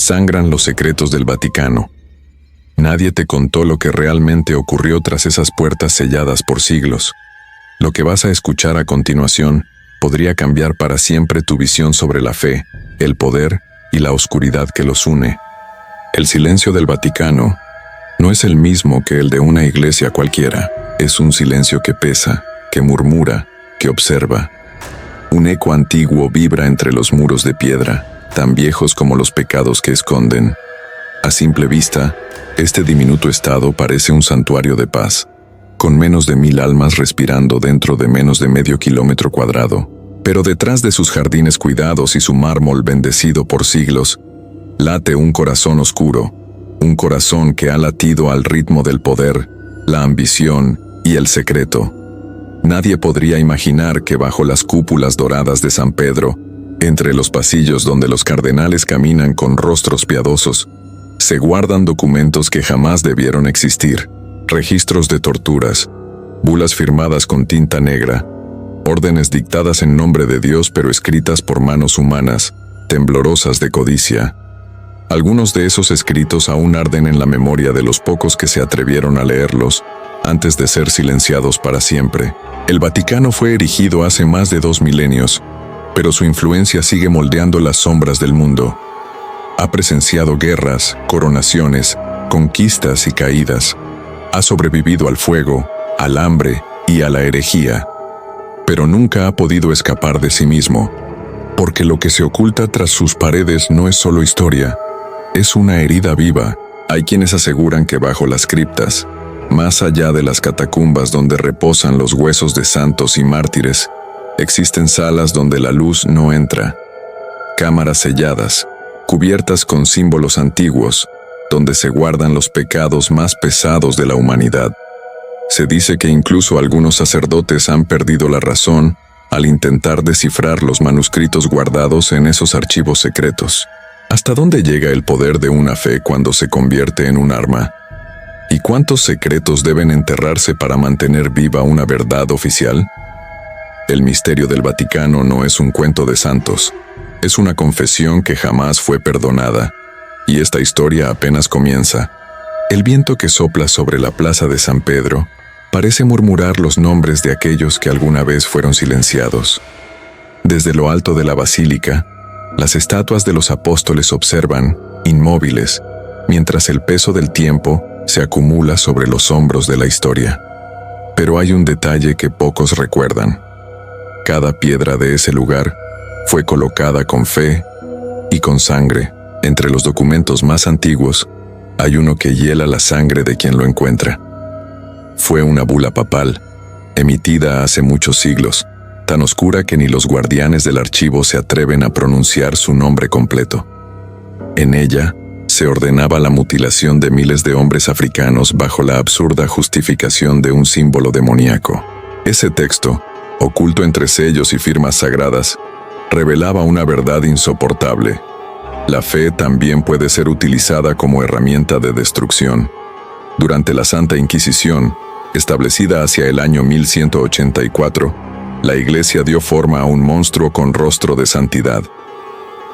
Sangran los secretos del Vaticano. Nadie te contó lo que realmente ocurrió tras esas puertas selladas por siglos. Lo que vas a escuchar a continuación podría cambiar para siempre tu visión sobre la fe, el poder y la oscuridad que los une. El silencio del Vaticano no es el mismo que el de una iglesia cualquiera. Es un silencio que pesa, que murmura, que observa. Un eco antiguo vibra entre los muros de piedra, tan viejos como los pecados que esconden. A simple vista, este diminuto estado parece un santuario de paz, con menos de 1000 almas respirando dentro de menos de medio kilómetro cuadrado. Pero detrás de sus jardines cuidados y su mármol bendecido por siglos, late un corazón oscuro, un corazón que ha latido al ritmo del poder, la ambición y el secreto. Nadie podría imaginar que bajo las cúpulas doradas de San Pedro, entre los pasillos donde los cardenales caminan con rostros piadosos, se guardan documentos que jamás debieron existir, registros de torturas, bulas firmadas con tinta negra, órdenes dictadas en nombre de Dios pero escritas por manos humanas, temblorosas de codicia. Algunos de esos escritos aún arden en la memoria de los pocos que se atrevieron a leerlos, antes de ser silenciados para siempre. El Vaticano fue erigido hace más de 2 milenios, pero su influencia sigue moldeando las sombras del mundo. Ha presenciado guerras, coronaciones, conquistas y caídas. Ha sobrevivido al fuego, al hambre y a la herejía. Pero nunca ha podido escapar de sí mismo, porque lo que se oculta tras sus paredes no es solo historia, es una herida viva. Hay quienes aseguran que bajo las criptas, más allá de las catacumbas donde reposan los huesos de santos y mártires, existen salas donde la luz no entra, cámaras selladas, cubiertas con símbolos antiguos, donde se guardan los pecados más pesados de la humanidad. Se dice que incluso algunos sacerdotes han perdido la razón al intentar descifrar los manuscritos guardados en esos archivos secretos. ¿Hasta dónde llega el poder de una fe cuando se convierte en un arma? ¿Y cuántos secretos deben enterrarse para mantener viva una verdad oficial? El misterio del Vaticano no es un cuento de santos, es una confesión que jamás fue perdonada, y esta historia apenas comienza. El viento que sopla sobre la plaza de San Pedro parece murmurar los nombres de aquellos que alguna vez fueron silenciados. Desde lo alto de la basílica, las estatuas de los apóstoles observan, inmóviles, mientras el peso del tiempo se acumula sobre los hombros de la historia. Pero hay un detalle que pocos recuerdan. Cada piedra de ese lugar fue colocada con fe y con sangre. Entre los documentos más antiguos, hay uno que hiela la sangre de quien lo encuentra. Fue una bula papal, emitida hace muchos siglos, tan oscura que ni los guardianes del archivo se atreven a pronunciar su nombre completo. En ella, se ordenaba la mutilación de miles de hombres africanos bajo la absurda justificación de un símbolo demoníaco. Ese texto, oculto entre sellos y firmas sagradas, revelaba una verdad insoportable. La fe también puede ser utilizada como herramienta de destrucción. Durante la Santa Inquisición, establecida hacia el año 1184, la Iglesia dio forma a un monstruo con rostro de santidad.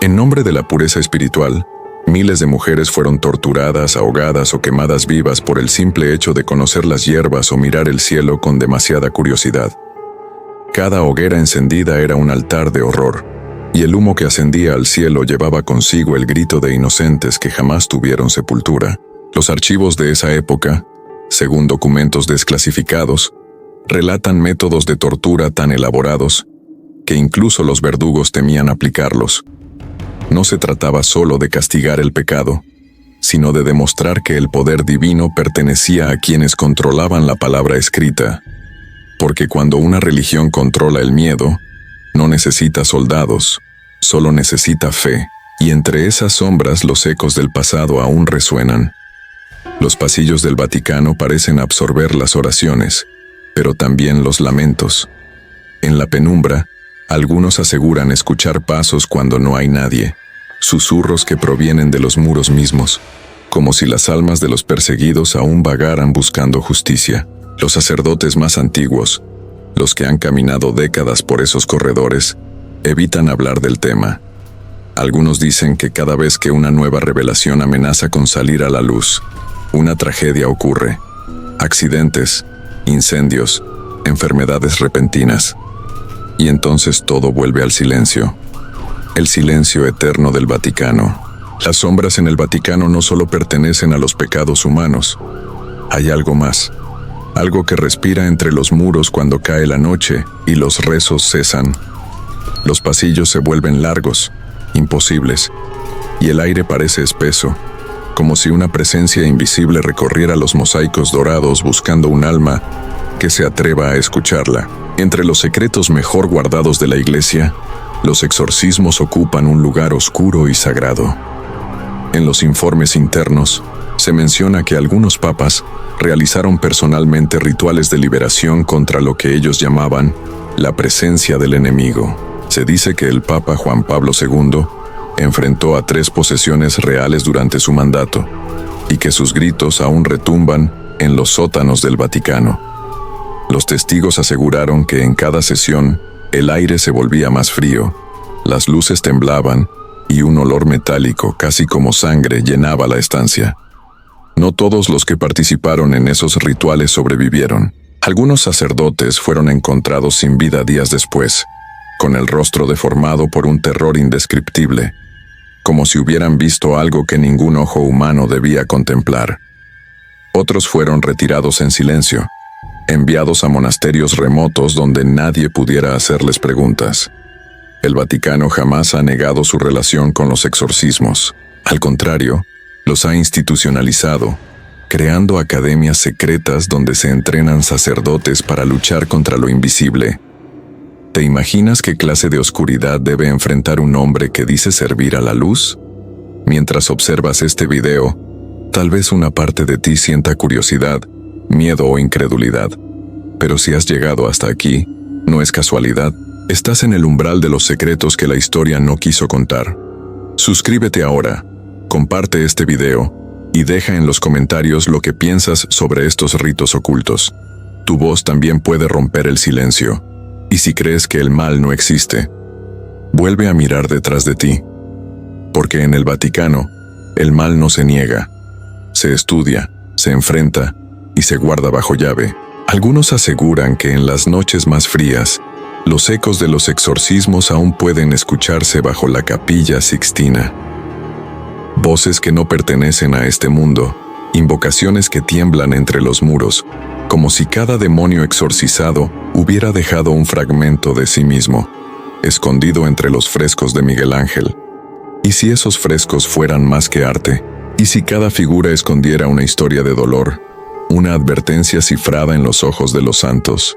En nombre de la pureza espiritual, miles de mujeres fueron torturadas, ahogadas o quemadas vivas por el simple hecho de conocer las hierbas o mirar el cielo con demasiada curiosidad. Cada hoguera encendida era un altar de horror, y el humo que ascendía al cielo llevaba consigo el grito de inocentes que jamás tuvieron sepultura. Los archivos de esa época, según documentos desclasificados, relatan métodos de tortura tan elaborados que incluso los verdugos temían aplicarlos. No se trataba solo de castigar el pecado, sino de demostrar que el poder divino pertenecía a quienes controlaban la palabra escrita. Porque cuando una religión controla el miedo, no necesita soldados, solo necesita fe, y entre esas sombras los ecos del pasado aún resuenan. Los pasillos del Vaticano parecen absorber las oraciones, pero también los lamentos. En la penumbra, algunos aseguran escuchar pasos cuando no hay nadie, susurros que provienen de los muros mismos, como si las almas de los perseguidos aún vagaran buscando justicia. Los sacerdotes más antiguos, los que han caminado décadas por esos corredores, evitan hablar del tema. Algunos dicen que cada vez que una nueva revelación amenaza con salir a la luz, una tragedia ocurre. Accidentes, incendios, enfermedades repentinas. Y entonces todo vuelve al silencio. El silencio eterno del Vaticano. Las sombras en el Vaticano no solo pertenecen a los pecados humanos. Hay algo más. Algo que respira entre los muros cuando cae la noche y los rezos cesan. Los pasillos se vuelven largos, imposibles, y el aire parece espeso, como si una presencia invisible recorriera los mosaicos dorados buscando un alma que se atreva a escucharla. Entre los secretos mejor guardados de la Iglesia, los exorcismos ocupan un lugar oscuro y sagrado. En los informes internos, se menciona que algunos papas realizaron personalmente rituales de liberación contra lo que ellos llamaban la presencia del enemigo. Se dice que el Papa Juan Pablo II enfrentó a 3 posesiones reales durante su mandato, y que sus gritos aún retumban en los sótanos del Vaticano. Los testigos aseguraron que en cada sesión el aire se volvía más frío, las luces temblaban y un olor metálico, casi como sangre, llenaba la estancia. No todos los que participaron en esos rituales sobrevivieron. Algunos sacerdotes fueron encontrados sin vida días después, con el rostro deformado por un terror indescriptible, como si hubieran visto algo que ningún ojo humano debía contemplar. Otros fueron retirados en silencio, enviados a monasterios remotos donde nadie pudiera hacerles preguntas. El Vaticano jamás ha negado su relación con los exorcismos. Al contrario, los ha institucionalizado, creando academias secretas donde se entrenan sacerdotes para luchar contra lo invisible. ¿Te imaginas qué clase de oscuridad debe enfrentar un hombre que dice servir a la luz? Mientras observas este video, tal vez una parte de ti sienta curiosidad, miedo o incredulidad. Pero si has llegado hasta aquí, no es casualidad. Estás en el umbral de los secretos que la historia no quiso contar. Suscríbete ahora, comparte este video y deja en los comentarios lo que piensas sobre estos ritos ocultos. Tu voz también puede romper el silencio. Y si crees que el mal no existe, vuelve a mirar detrás de ti. Porque en el Vaticano, el mal no se niega, se estudia, se enfrenta y se guarda bajo llave. Algunos aseguran que en las noches más frías, los ecos de los exorcismos aún pueden escucharse bajo la Capilla Sixtina. Voces que no pertenecen a este mundo, invocaciones que tiemblan entre los muros, como si cada demonio exorcizado hubiera dejado un fragmento de sí mismo, escondido entre los frescos de Miguel Ángel. ¿Y si esos frescos fueran más que arte? ¿Y si cada figura escondiera una historia de dolor, una advertencia cifrada en los ojos de los santos?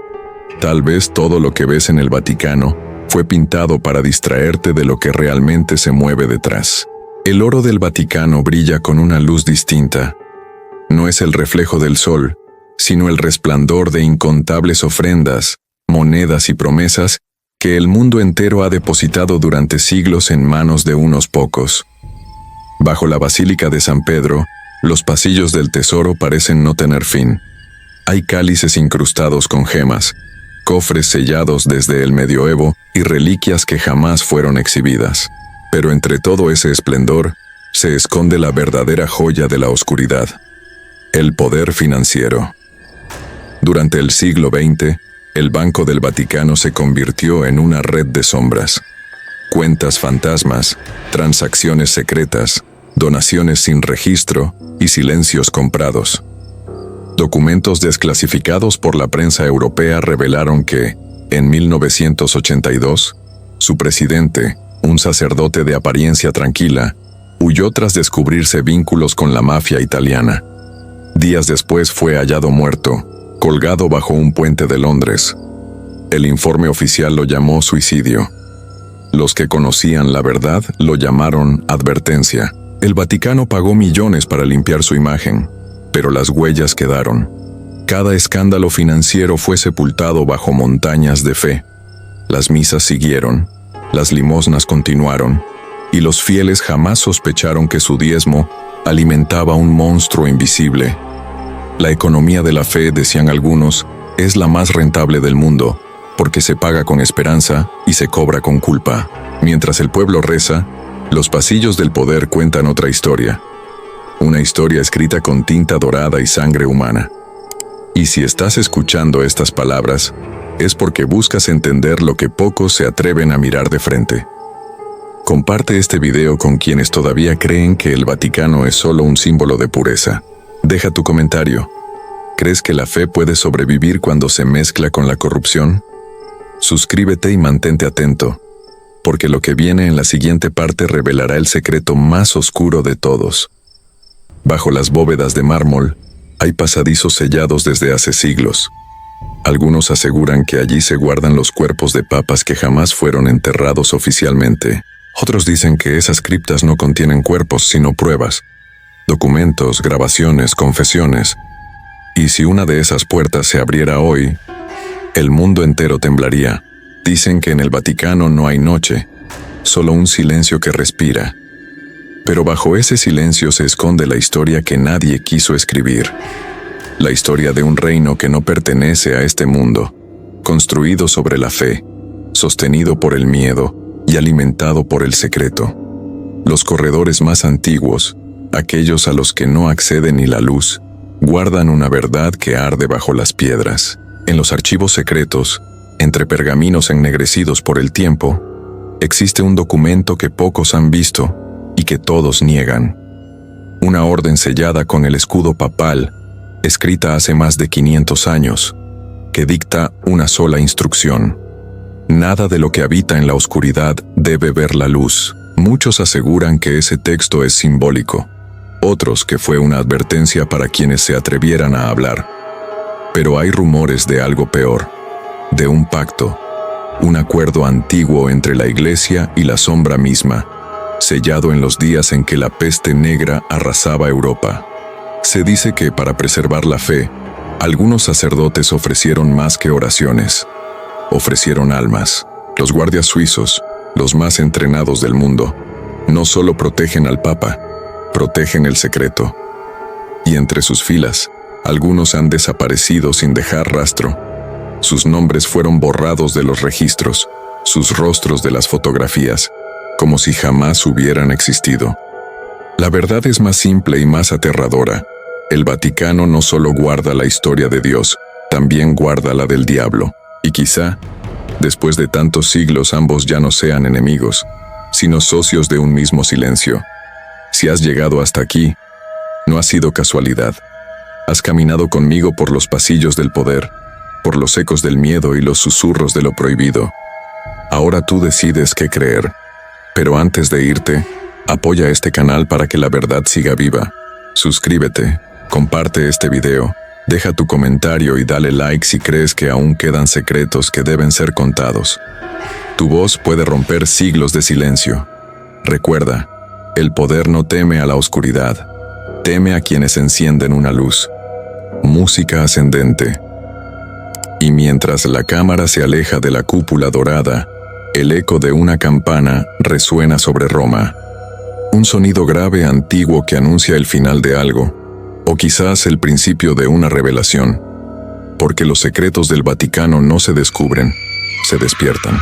Tal vez todo lo que ves en el Vaticano fue pintado para distraerte de lo que realmente se mueve detrás. El oro del Vaticano brilla con una luz distinta. No es el reflejo del sol, sino el resplandor de incontables ofrendas, monedas y promesas que el mundo entero ha depositado durante siglos en manos de unos pocos. Bajo la Basílica de San Pedro, los pasillos del tesoro parecen no tener fin. Hay cálices incrustados con gemas, cofres sellados desde el medioevo y reliquias que jamás fueron exhibidas. Pero entre todo ese esplendor, se esconde la verdadera joya de la oscuridad: el poder financiero. Durante el siglo XX, el Banco del Vaticano se convirtió en una red de sombras. Cuentas fantasmas, transacciones secretas, donaciones sin registro y silencios comprados. Documentos desclasificados por la prensa europea revelaron que, en 1982, su presidente, un sacerdote de apariencia tranquila, huyó tras descubrirse vínculos con la mafia italiana. Días después fue hallado muerto, colgado bajo un puente de Londres. El informe oficial lo llamó suicidio. Los que conocían la verdad lo llamaron advertencia. El Vaticano pagó millones para limpiar su imagen, pero las huellas quedaron. Cada escándalo financiero fue sepultado bajo montañas de fe. Las misas siguieron, las limosnas continuaron, y los fieles jamás sospecharon que su diezmo alimentaba un monstruo invisible. La economía de la fe, decían algunos, es la más rentable del mundo, porque se paga con esperanza y se cobra con culpa. Mientras el pueblo reza, Los pasillos del poder cuentan otra historia. Una historia escrita con tinta dorada y sangre humana. Y si estás escuchando estas palabras, es porque buscas entender lo que pocos se atreven a mirar de frente. Comparte este video con quienes todavía creen que el Vaticano es solo un símbolo de pureza. Deja tu comentario. ¿Crees que la fe puede sobrevivir cuando se mezcla con la corrupción? Suscríbete y mantente atento, porque lo que viene en la siguiente parte revelará el secreto más oscuro de todos. Bajo las bóvedas de mármol, hay pasadizos sellados desde hace siglos. Algunos aseguran que allí se guardan los cuerpos de papas que jamás fueron enterrados oficialmente. Otros dicen que esas criptas no contienen cuerpos, sino pruebas, documentos, grabaciones, confesiones. Y si una de esas puertas se abriera hoy, el mundo entero temblaría. Dicen que en el Vaticano no hay noche, solo un silencio que respira. Pero bajo ese silencio se esconde la historia que nadie quiso escribir. La historia de un reino que no pertenece a este mundo, construido sobre la fe, sostenido por el miedo y alimentado por el secreto. Los corredores más antiguos, aquellos a los que no accede ni la luz, guardan una verdad que arde bajo las piedras. En los archivos secretos, entre pergaminos ennegrecidos por el tiempo, existe un documento que pocos han visto y que todos niegan. Una orden sellada con el escudo papal, escrita hace más de 500 años, que dicta una sola instrucción. Nada de lo que habita en la oscuridad debe ver la luz. Muchos aseguran que ese texto es simbólico, otros que fue una advertencia para quienes se atrevieran a hablar. Pero hay rumores de algo peor, de un pacto, un acuerdo antiguo entre la Iglesia y la sombra misma, sellado en los días en que la peste negra arrasaba Europa. Se dice que para preservar la fe, algunos sacerdotes ofrecieron más que oraciones. Ofrecieron almas. Los guardias suizos, los más entrenados del mundo, no solo protegen al Papa, protegen el secreto. Y entre sus filas, algunos han desaparecido sin dejar rastro. Sus nombres fueron borrados de los registros, sus rostros de las fotografías, como si jamás hubieran existido. La verdad es más simple y más aterradora. El Vaticano no solo guarda la historia de Dios, también guarda la del diablo. Y quizá, después de tantos siglos, ambos ya no sean enemigos, sino socios de un mismo silencio. Si has llegado hasta aquí, no ha sido casualidad. Has caminado conmigo por los pasillos del poder, por los ecos del miedo y los susurros de lo prohibido. Ahora tú decides qué creer. Pero antes de irte, apoya este canal para que la verdad siga viva. Suscríbete, comparte este video, deja tu comentario y dale like si crees que aún quedan secretos que deben ser contados. Tu voz puede romper siglos de silencio. Recuerda, el poder no teme a la oscuridad, teme a quienes encienden una luz. Música ascendente. Y mientras la cámara se aleja de la cúpula dorada, el eco de una campana resuena sobre Roma. Un sonido grave antiguo que anuncia el final de algo, o quizás el principio de una revelación, porque los secretos del Vaticano no se descubren, se despiertan.